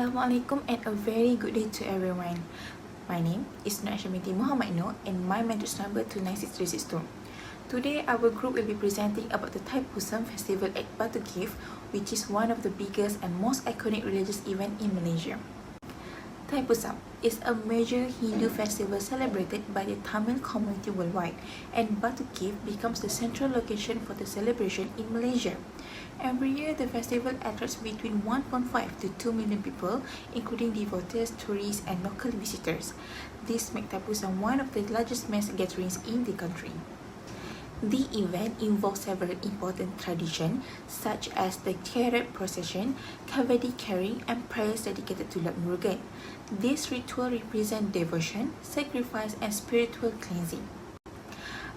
Assalamualaikum and a very good day to everyone. My name is Nur'Aisyah and my message number 296362. Today our group will be presenting about the Thaipusam Festival at Batu Caves, which is one of the biggest and most iconic religious event in Malaysia. Thaipusam is a major Hindu festival celebrated by the Tamil community worldwide, and Batu Cave becomes the central location for the celebration in Malaysia. Every year, the festival attracts between 1.5 to 2 million people, including devotees, tourists, and local visitors. This makes Thaipusam one of the largest mass gatherings in the country. The event involves several important traditions such as the chariot procession, kavadi carrying, and prayers dedicated to Lord Murugan. This ritual represents devotion, sacrifice, and spiritual cleansing.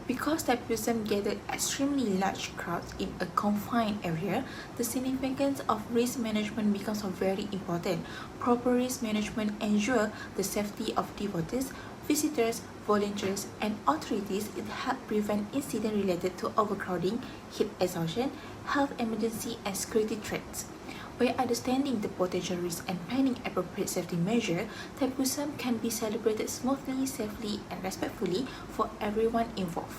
Because Thaipusam gathered extremely large crowds in a confined area, the significance of risk management becomes very important. Proper risk management ensures the safety of devotees, visitors, volunteers, and authorities. It helps prevent incidents related to overcrowding, heat exhaustion, health emergency, and security threats. By understanding the potential risks and planning appropriate safety measures, Thaipusam can be celebrated smoothly, safely, and respectfully for everyone involved.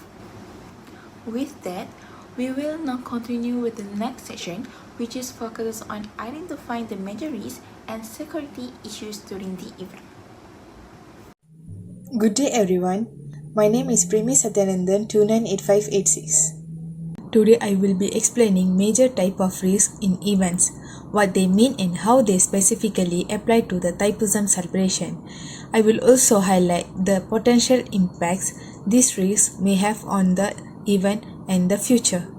With that, we will now continue with the next section, which is focused on identifying the major risks and security issues during the event. Good day everyone. My name is Premi Satyanandan 298586. Today I will be explaining major type of risk in events, what they mean and how they specifically apply to the Thaipusam celebration. I will also highlight the potential impacts these risks may have on the event and the future.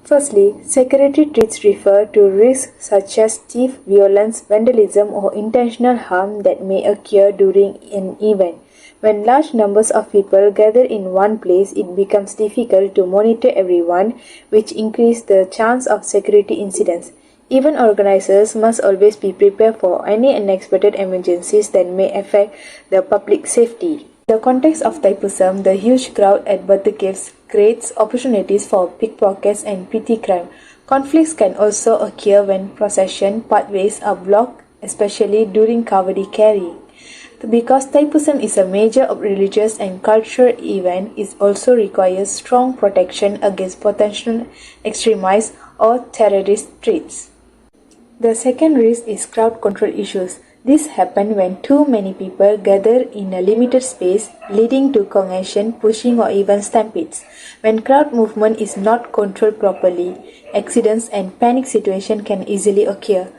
Firstly, security threats refer to risks such as theft, violence, vandalism, or intentional harm that may occur during an event. When large numbers of people gather in one place, it becomes difficult to monitor everyone, which increases the chance of security incidents. Event organizers must always be prepared for any unexpected emergencies that may affect the public safety. In the context of Thaipusam, the huge crowd at Batu Caves creates opportunities for pickpockets and petty crime. Conflicts can also occur when procession pathways are blocked, especially during kavadi carrying. Because Thaipusam is a major religious and cultural event, it also requires strong protection against potential extremists or terrorist threats. The second risk is crowd control issues. This happens when too many people gather in a limited space, leading to congestion, pushing, or even stampedes. When crowd movement is not controlled properly, accidents and panic situations can easily occur.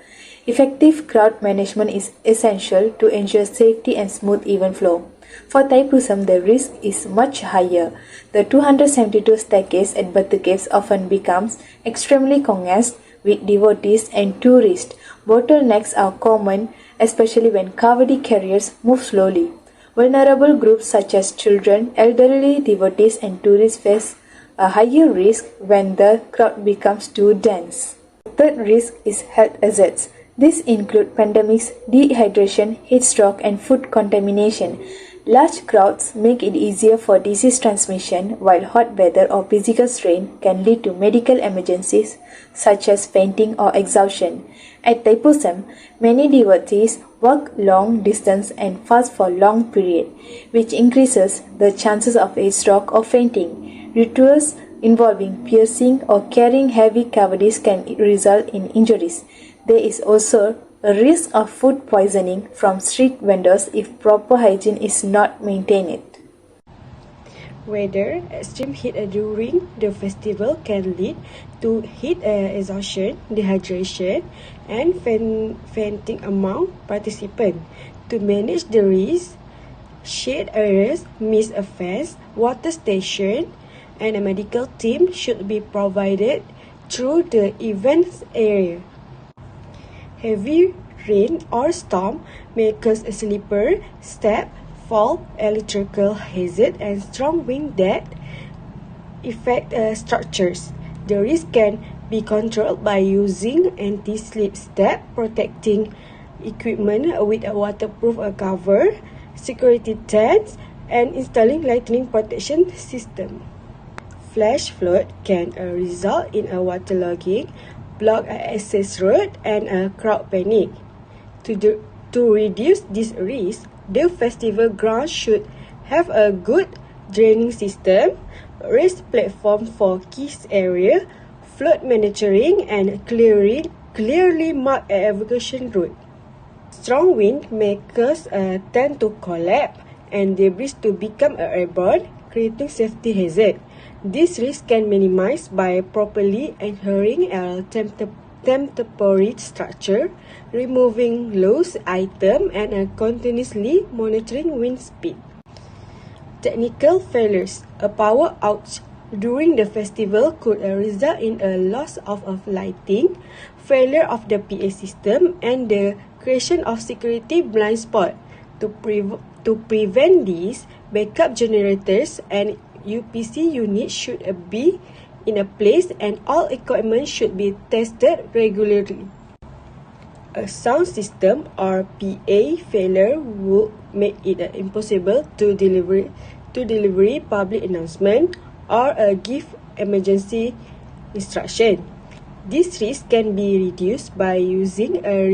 Effective crowd management is essential to ensure safety and smooth event flow. For Thaipusam, the risk is much higher. The 272 staircase at Batu Caves often becomes extremely congested with devotees and tourists. Bottlenecks are common, especially when kavadi carriers move slowly. Vulnerable groups such as children, elderly devotees, and tourists face a higher risk when the crowd becomes too dense. The third risk is health hazards. These include pandemics, dehydration, heat stroke, and food contamination. Large crowds make it easier for disease transmission, while hot weather or physical strain can lead to medical emergencies such as fainting or exhaustion. At Thaipusam, many devotees walk long distance and fast for long periods, which increases the chances of a stroke or fainting. Rituals involving piercing or carrying heavy kavadis can result in injuries. There is also a risk of food poisoning from street vendors if proper hygiene is not maintained. Weather, extreme heat during the festival can lead to heat exhaustion, dehydration, and fainting among participants. To manage the risk, shade areas, mist effects, water station, and a medical team should be provided through the event area. Heavy rain or storm may cause a slippery, step, fault, electrical hazard, and strong wind that affect structures. The risk can be controlled by using anti-slip step, protecting equipment with a waterproof cover, security tents, and installing lightning protection system. Flash flood can result in a waterlogging, blocked access road, and a crowd panic. To reduce this risk, the festival grounds should have a good draining system, raised platform for key area, flood monitoring, and clearly marked evacuation route. Strong wind may cause a tent to collapse and debris to become airborne, creating safety hazard. This risk can minimize by properly adhering a temporary structure, removing loose item, and continuously monitoring wind speed. Technical failures. A power outage during the festival could result in a loss of lighting, failure of the PA system, and the creation of security blind spot. To prevent this, backup generators and UPC units should be in a place, and all equipment should be tested regularly. A sound system or PA failure would make it impossible to deliver public announcement or give emergency instruction. This risk can be reduced by using a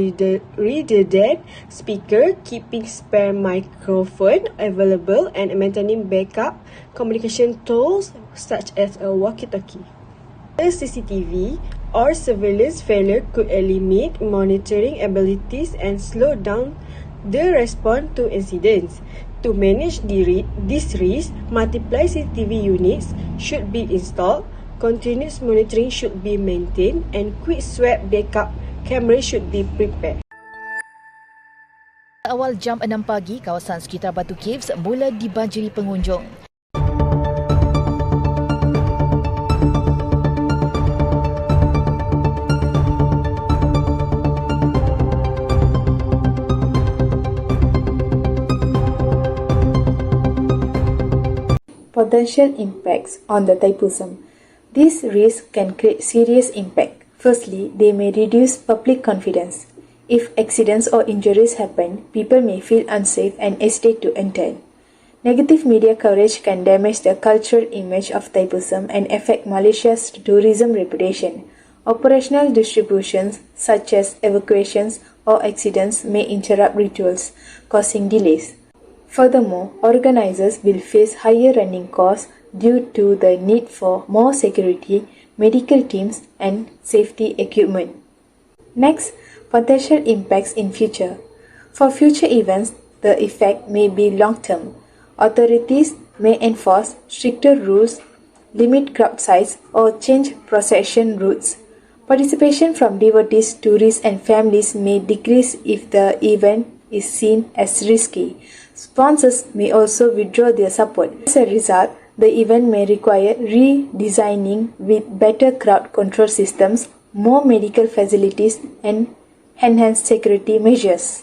redundant speaker, keeping spare microphone available, and maintaining backup communication tools such as a walkie-talkie. A CCTV or surveillance failure could limit monitoring abilities and slow down the response to incidents. To manage this risk, multiple CCTV units should be installed, continuous monitoring should be maintained, and quick swap backup cameras should be prepared. Awal jam 6 pagi, kawasan sekitar Batu Caves mula dibanjiri pengunjung. Potential impacts on the Thaipusam. These risks can create serious impact. Firstly, they may reduce public confidence. If accidents or injuries happen, people may feel unsafe and hesitate to attend. Negative media coverage can damage the cultural image of Thaipusam and affect Malaysia's tourism reputation. Operational distributions, such as evacuations or accidents, may interrupt rituals, causing delays. Furthermore, organizers will face higher running costs due to the need for more security, medical teams, and safety equipment. Next, potential impacts in future. For future events, the effect may be long-term. Authorities may enforce stricter rules, limit crowd size, or change procession routes. Participation from devotees, tourists, and families may decrease if the event is seen as risky. Sponsors may also withdraw their support. As a result, the event may require redesigning with better crowd control systems, more medical facilities, and enhanced security measures.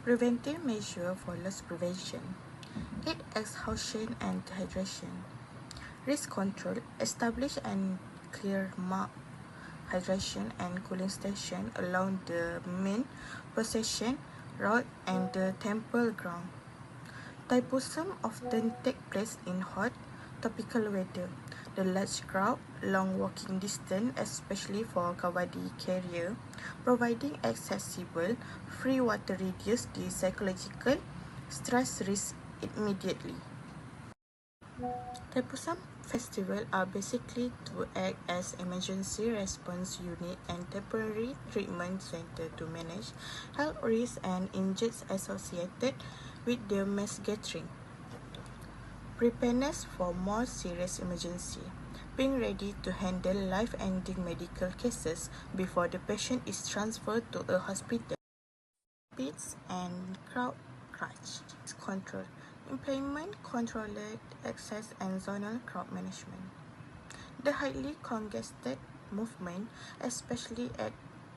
Preventive measure for loss prevention. Aid exhaustion and dehydration. Risk control. Establish and clear marked hydration and cooling station along the main procession route and the temple ground. Thaipusam often take place in hot, tropical weather. The large crowd, long walking distance, especially for kawadi carrier, providing accessible, free water reduce the psychological stress risk immediately. Thaipusam Festival are basically to act as emergency response unit and temporary treatment center to manage health risks and injuries associated with the mass gathering. Preparedness for more serious emergency. Being ready to handle life-ending medical cases before the patient is transferred to a hospital. Speeds and crowd crush. Control. Implement controlled access and zonal crowd management. The highly congested movement, especially at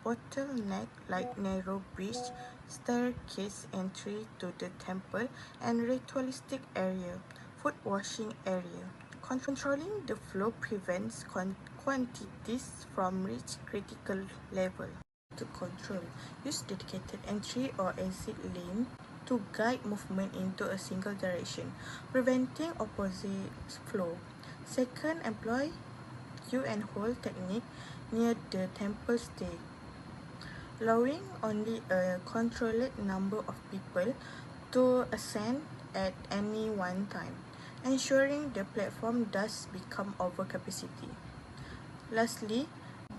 bottleneck like narrow bridge, staircase entry to the temple, and ritualistic area, foot washing area. Controlling the flow prevents quantities from reach critical level. To control, use dedicated entry or exit lane to guide movement into a single direction, preventing opposite flow. Second, employ queue and hold technique near the temple stage, allowing only a controlled number of people to ascend at any one time, ensuring the platform does become over capacity. Lastly,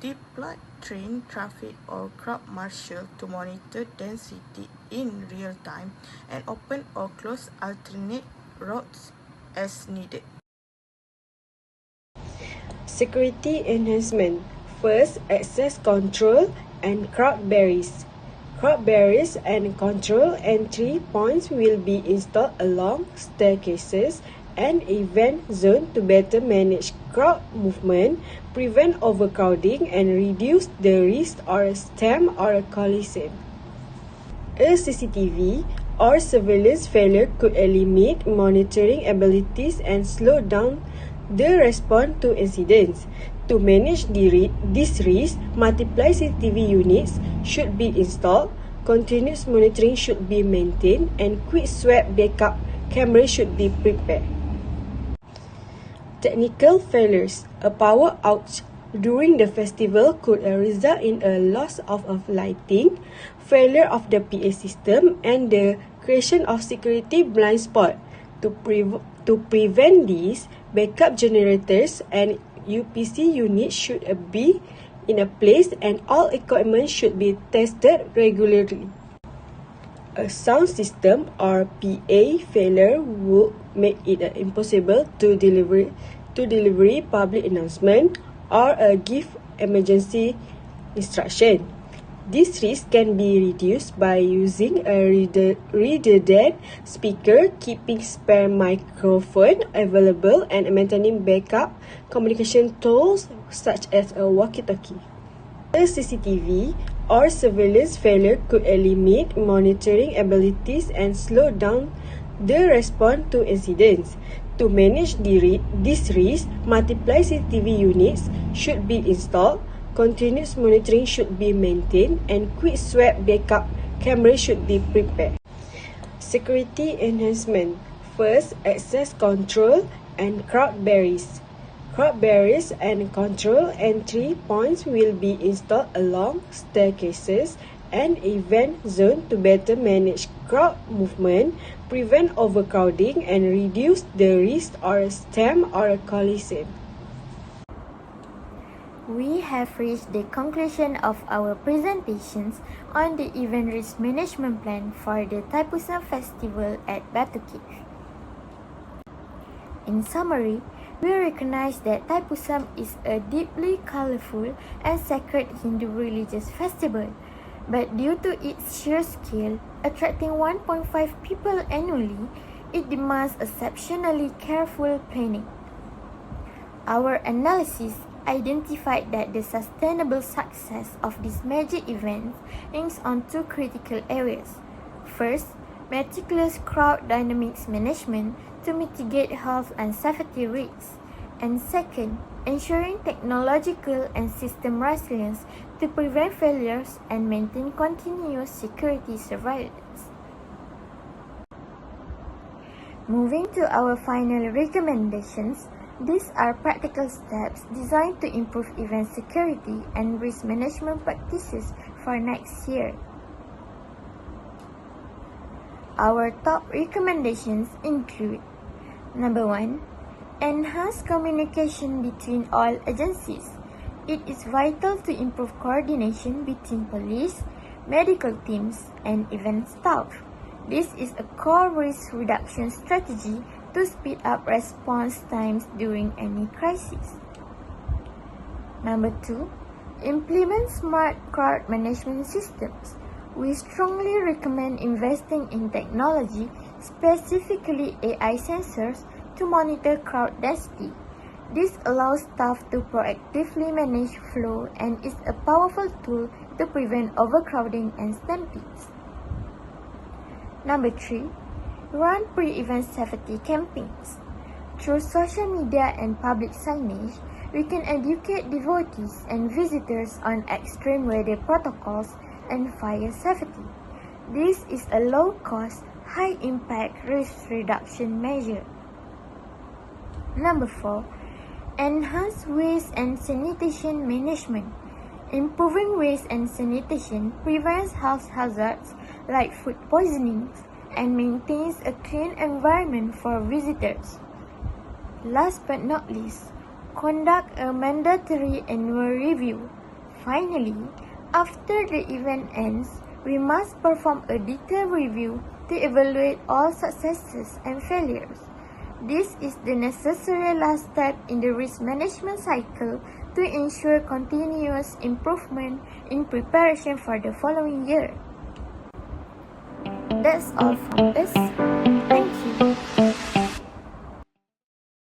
deploy train traffic or crowd marshal to monitor density in real time and open or close alternate routes as needed. Security enhancement. First, access control and crowd barriers. Crowd barriers and control entry points will be installed along staircases and event zone to better manage crowd movement, prevent overcrowding, and reduce the risk of a stamp or a collision. A CCTV or surveillance failure could eliminate monitoring abilities and slow down the response to incidents. To manage this risk, multiple CCTV units should be installed, continuous monitoring should be maintained, and quick swap backup cameras should be prepared. Technical failures. A power outage during the festival could result in a loss of lighting, failure of the PA system, and the creation of security blind spot. To prevent this, backup generators and UPC units should be in a place and all equipment should be tested regularly. A sound system or PA failure would make it impossible to deliver public announcement or give emergency instruction. This risk can be reduced by using a redundant speaker, keeping spare microphone available, and maintaining backup communication tools such as a walkie-talkie. A CCTV or surveillance failure could eliminate monitoring abilities and slow down the response to incidents. To manage this risk, multiple CCTV units should be installed, continuous monitoring should be maintained, and quick swap backup cameras should be prepared. Security enhancement. First, access control and crowd barriers. Crowd barriers and control entry points will be installed along staircases and event zone to better manage crowd movement, prevent overcrowding, and reduce the risk of a stamp or a collision. We have reached the conclusion of our presentations on the event risk management plan for the Thaipusam Festival at Batu Caves. In summary, we recognize that Thaipusam is a deeply colorful and sacred Hindu religious festival, but due to its sheer scale, attracting 1.5 people annually, it demands exceptionally careful planning. Our analysis identified that the sustainable success of this major event hangs on two critical areas. First, meticulous crowd dynamics management to mitigate health and safety risks, and second, ensuring technological and system resilience to prevent failures and maintain continuous security surveillance. Moving to our final recommendations, these are practical steps designed to improve event security and risk management practices for next year. Our top recommendations include: Number 1. Enhance communication between all agencies. It is vital to improve coordination between police, medical teams, and event staff. This is a core risk reduction strategy to speed up response times during any crisis. Number 2. Implement smart crowd management systems. We strongly recommend investing in technology, specifically AI sensors, to monitor crowd density. This allows staff to proactively manage flow and is a powerful tool to prevent overcrowding and stampedes. Number 3. Run pre-event safety campaigns. Through social media and public signage, we can educate devotees and visitors on extreme weather protocols and fire safety. This is a low-cost, high-impact risk reduction measure. Number 4. Enhance waste and sanitation management. Improving waste and sanitation prevents health hazards like food poisoning and maintains a clean environment for visitors. Last but not least, conduct a mandatory annual review. Finally, after the event ends, we must perform a detailed review to evaluate all successes and failures. This is the necessary last step in the risk management cycle to ensure continuous improvement in preparation for the following year. That's all from us.